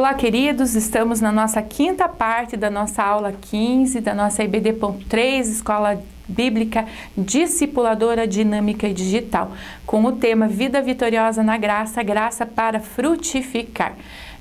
Olá, queridos, estamos na nossa quinta parte da nossa aula 15 da nossa EBD.3, Escola Bíblica Discipuladora Dinâmica e Digital, com o tema Vida Vitoriosa na Graça, Graça para Frutificar.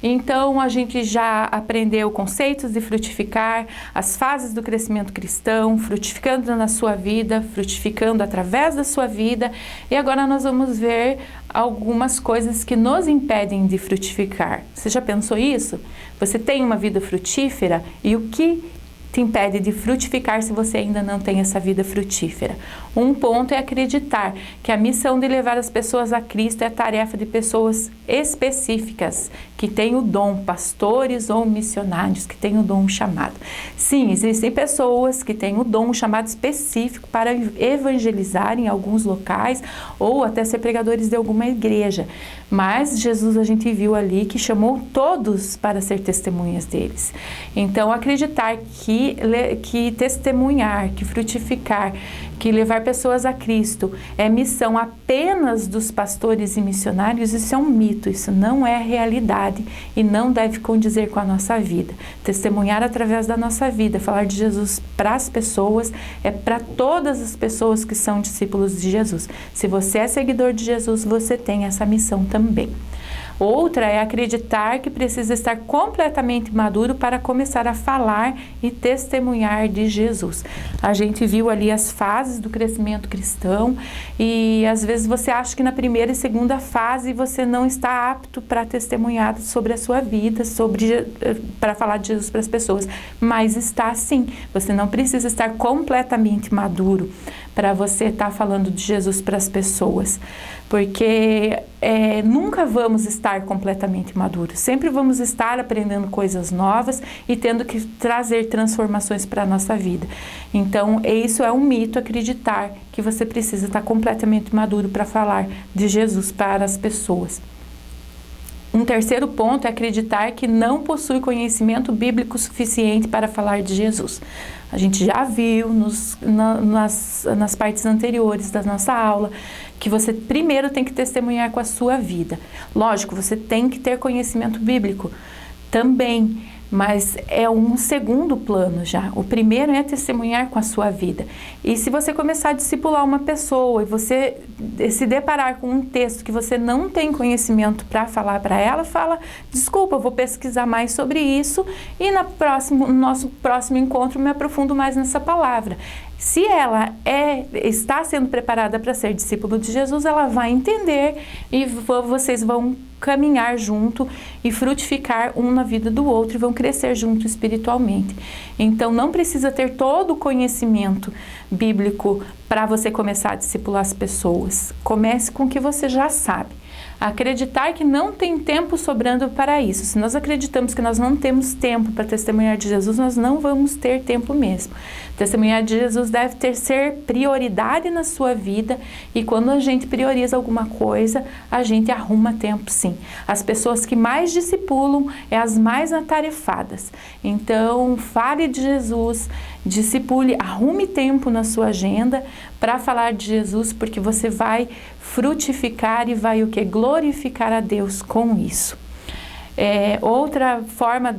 Então, a gente já aprendeu conceitos de frutificar, as fases do crescimento cristão, frutificando na sua vida, frutificando através da sua vida. E agora nós vamos ver algumas coisas que nos impedem de frutificar. Você já pensou isso? Você tem uma vida frutífera? E o que te impede de frutificar se você ainda não tem essa vida frutífera? Um ponto é acreditar que a missão de levar as pessoas a Cristo é a tarefa de pessoas específicas, que têm o dom, pastores ou missionários, que têm o dom chamado. Sim, existem pessoas que têm o dom chamado específico para evangelizar em alguns locais ou até ser pregadores de alguma igreja. Mas Jesus, a gente viu ali que chamou todos para ser testemunhas deles. Então, acreditar que testemunhar, que frutificar, que levar pessoas a Cristo é missão apenas dos pastores e missionários, isso é um mito, isso não é realidade e não deve condizer com a nossa vida. Testemunhar através da nossa vida, falar de Jesus para as pessoas, é para todas as pessoas que são discípulos de Jesus. Se você é seguidor de Jesus, você tem essa missão também. Outra é acreditar que precisa estar completamente maduro para começar a falar e testemunhar de Jesus. A gente viu ali as fases do crescimento cristão e às vezes você acha que na primeira e segunda fase você não está apto para testemunhar sobre a sua vida, para falar de Jesus para as pessoas, mas está sim. Você não precisa estar completamente maduro para você estar falando de Jesus para as pessoas, porque nunca vamos estar completamente maduros, sempre vamos estar aprendendo coisas novas e tendo que trazer transformações para a nossa vida. Então, isso é um mito, acreditar que você precisa estar completamente maduro para falar de Jesus para as pessoas. Um terceiro ponto é acreditar que não possui conhecimento bíblico suficiente para falar de Jesus. A gente já viu nas partes anteriores da nossa aula que você primeiro tem que testemunhar com a sua vida. Lógico, você tem que ter conhecimento bíblico também, mas é um segundo plano já. O primeiro é testemunhar com a sua vida. E se você começar a discipular uma pessoa e você se deparar com um texto que você não tem conhecimento para falar para ela, fala, desculpa, eu vou pesquisar mais sobre isso e no nosso próximo encontro me aprofundo mais nessa palavra. Se ela está sendo preparada para ser discípulo de Jesus, ela vai entender e vocês vão caminhar junto e frutificar um na vida do outro e vão crescer junto espiritualmente. Então, não precisa ter todo o conhecimento bíblico para você começar a discipular as pessoas. Comece com o que você já sabe. Acreditar que não tem tempo sobrando para isso. Se nós acreditamos que nós não temos tempo para testemunhar de Jesus, nós não vamos ter tempo mesmo. Testemunhar de Jesus deve ser prioridade na sua vida e quando a gente prioriza alguma coisa, a gente arruma tempo sim. As pessoas que mais discipulam é as mais atarefadas. Então, fale de Jesus, discipule, arrume tempo na sua agenda para falar de Jesus, porque você vai frutificar e vai glorificar a Deus com isso. Outra forma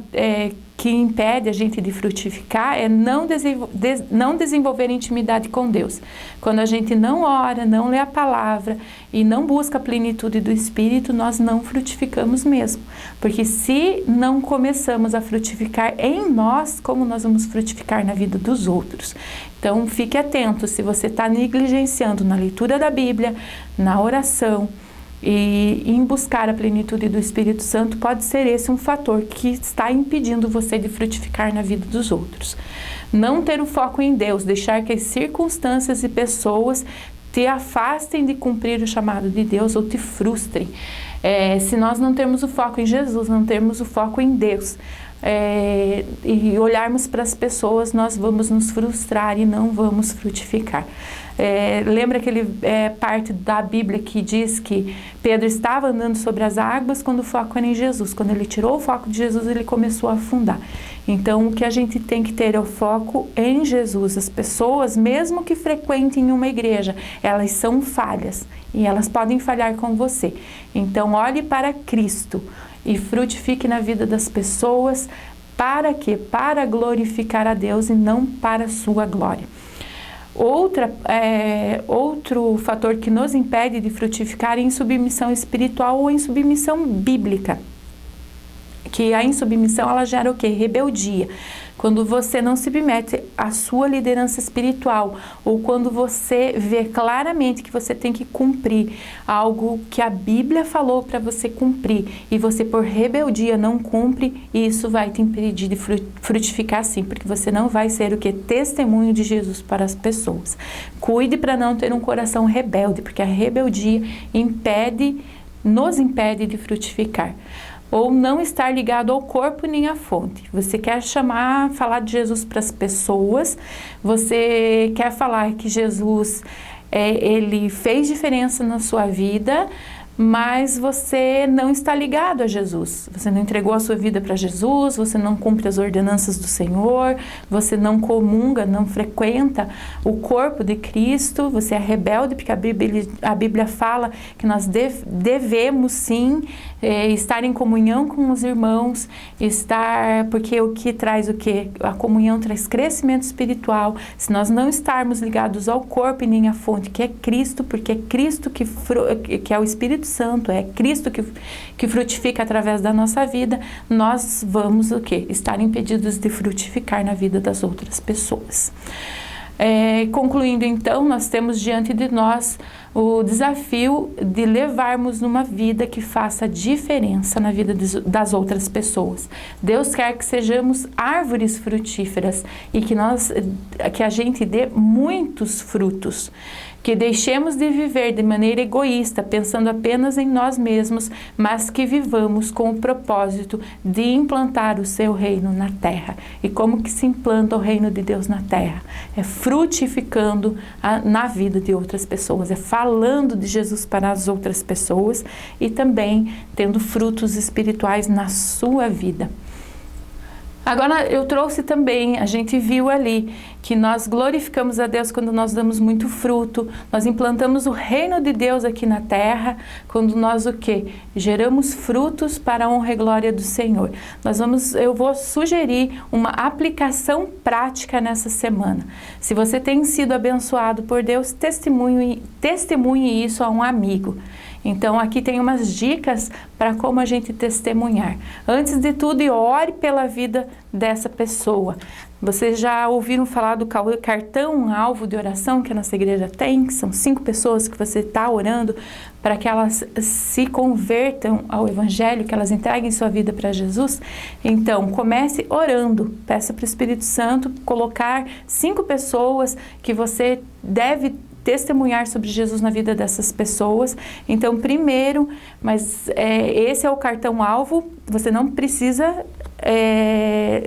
que impede a gente de frutificar é não desenvolver intimidade com Deus. Quando a gente não ora, não lê a palavra e não busca a plenitude do Espírito, nós não frutificamos mesmo. Porque se não começamos a frutificar em nós, como nós vamos frutificar na vida dos outros? Então, fique atento se você está negligenciando na leitura da Bíblia, na oração, e em buscar a plenitude do Espírito Santo, pode ser esse um fator que está impedindo você de frutificar na vida dos outros. Não ter o foco em Deus, deixar que as circunstâncias e pessoas te afastem de cumprir o chamado de Deus ou te frustrem. Se nós não temos o foco em Jesus, não temos o foco em Deus, e olharmos para as pessoas, nós vamos nos frustrar e não vamos frutificar. Lembra aquele parte da Bíblia que diz que Pedro estava andando sobre as águas quando o foco era em Jesus. Quando ele tirou o foco de Jesus, ele começou a afundar. Então, o que a gente tem que ter é o foco em Jesus. As pessoas, mesmo que frequentem uma igreja, elas são falhas e elas podem falhar com você. Então, olhe para Cristo e frutifique na vida das pessoas. Para quê? Para glorificar a Deus e não para a sua glória. Outro fator que nos impede de frutificar é a insubmissão espiritual ou insubmissão bíblica. Que a insubmissão, ela gera o quê? Rebeldia. Quando você não se submete à sua liderança espiritual, ou quando você vê claramente que você tem que cumprir algo que a Bíblia falou para você cumprir, e você por rebeldia não cumpre, isso vai te impedir de frutificar sim, porque você não vai ser o que? Testemunho de Jesus para as pessoas. Cuide para não ter um coração rebelde, porque a rebeldia nos impede de frutificar. Ou não estar ligado ao corpo nem à fonte. Você quer falar de Jesus para as pessoas, você quer falar que Jesus, ele fez diferença na sua vida, mas você não está ligado a Jesus. Você não entregou a sua vida para Jesus, você não cumpre as ordenanças do Senhor, você não comunga, não frequenta o corpo de Cristo, você é rebelde, porque a Bíblia fala que nós devemos sim estar em comunhão com os irmãos, porque o que traz o quê? A comunhão traz crescimento espiritual. Se nós não estarmos ligados ao corpo e nem à fonte, que é Cristo, porque é Cristo que é o Espírito Santo, é Cristo que frutifica através da nossa vida, nós vamos o quê? Estar impedidos de frutificar na vida das outras pessoas. Concluindo então, nós temos diante de nós o desafio de levarmos uma vida que faça diferença na vida das outras pessoas. Deus quer que sejamos árvores frutíferas e que a gente dê muitos frutos. Que deixemos de viver de maneira egoísta, pensando apenas em nós mesmos, mas que vivamos com o propósito de implantar o seu reino na terra. E como que se implanta o reino de Deus na terra? É frutificando na vida de outras pessoas, é falando de Jesus para as outras pessoas e também tendo frutos espirituais na sua vida. Agora eu trouxe também, a gente viu ali que nós glorificamos a Deus quando nós damos muito fruto, nós implantamos o reino de Deus aqui na terra, quando nós o quê? Geramos frutos para a honra e glória do Senhor. Eu vou sugerir uma aplicação prática nessa semana. Se você tem sido abençoado por Deus, testemunhe isso a um amigo. Então aqui tem umas dicas para como a gente testemunhar. Antes de tudo, ore pela vida dessa pessoa. Vocês já ouviram falar do cartão-alvo de oração que a nossa igreja tem? Que são 5 pessoas que você está orando para que elas se convertam ao Evangelho, que elas entreguem sua vida para Jesus. Então, comece orando. Peça para o Espírito Santo colocar 5 pessoas que você deve testemunhar sobre Jesus na vida dessas pessoas. Então, primeiro, esse é o cartão-alvo, você não precisa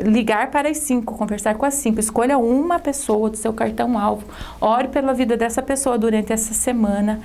ligar para as 5, conversar com as 5, escolha uma pessoa do seu cartão-alvo, ore pela vida dessa pessoa durante essa semana.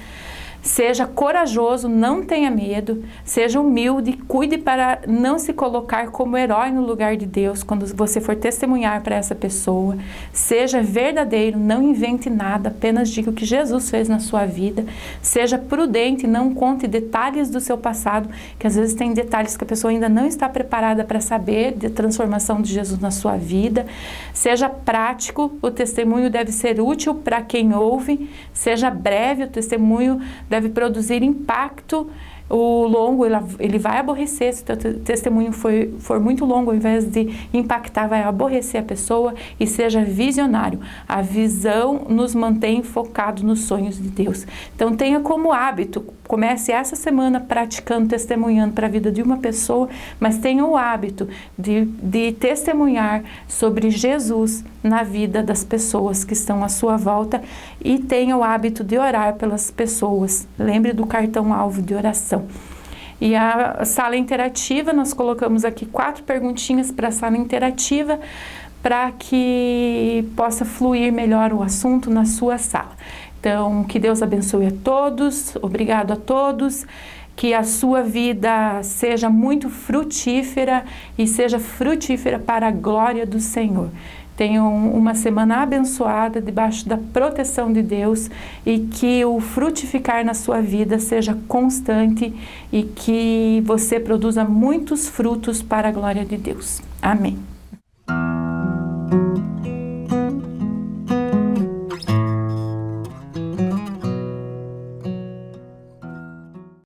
Seja corajoso, não tenha medo, seja humilde, cuide para não se colocar como herói no lugar de Deus quando você for testemunhar para essa pessoa. Seja verdadeiro, não invente nada, apenas diga o que Jesus fez na sua vida. Seja prudente, não conte detalhes do seu passado, que às vezes tem detalhes que a pessoa ainda não está preparada para saber da transformação de Jesus na sua vida. Seja prático, o testemunho deve ser útil para quem ouve. Seja breve, o testemunho deve produzir impacto. O longo, ele vai aborrecer, se o teu testemunho for muito longo, ao invés de impactar, vai aborrecer a pessoa. E seja visionário. A visão nos mantém focados nos sonhos de Deus. Então tenha como hábito, comece essa semana praticando, testemunhando para a vida de uma pessoa, mas tenha o hábito de testemunhar sobre Jesus na vida das pessoas que estão à sua volta e tenha o hábito de orar pelas pessoas. Lembre do cartão-alvo de oração. E a sala interativa, nós colocamos aqui 4 perguntinhas para a sala interativa para que possa fluir melhor o assunto na sua sala. Então, que Deus abençoe a todos, obrigado a todos, que a sua vida seja muito frutífera e seja frutífera para a glória do Senhor. tenham uma semana abençoada debaixo da proteção de Deus e que o frutificar na sua vida seja constante e que você produza muitos frutos para a glória de Deus. Amém.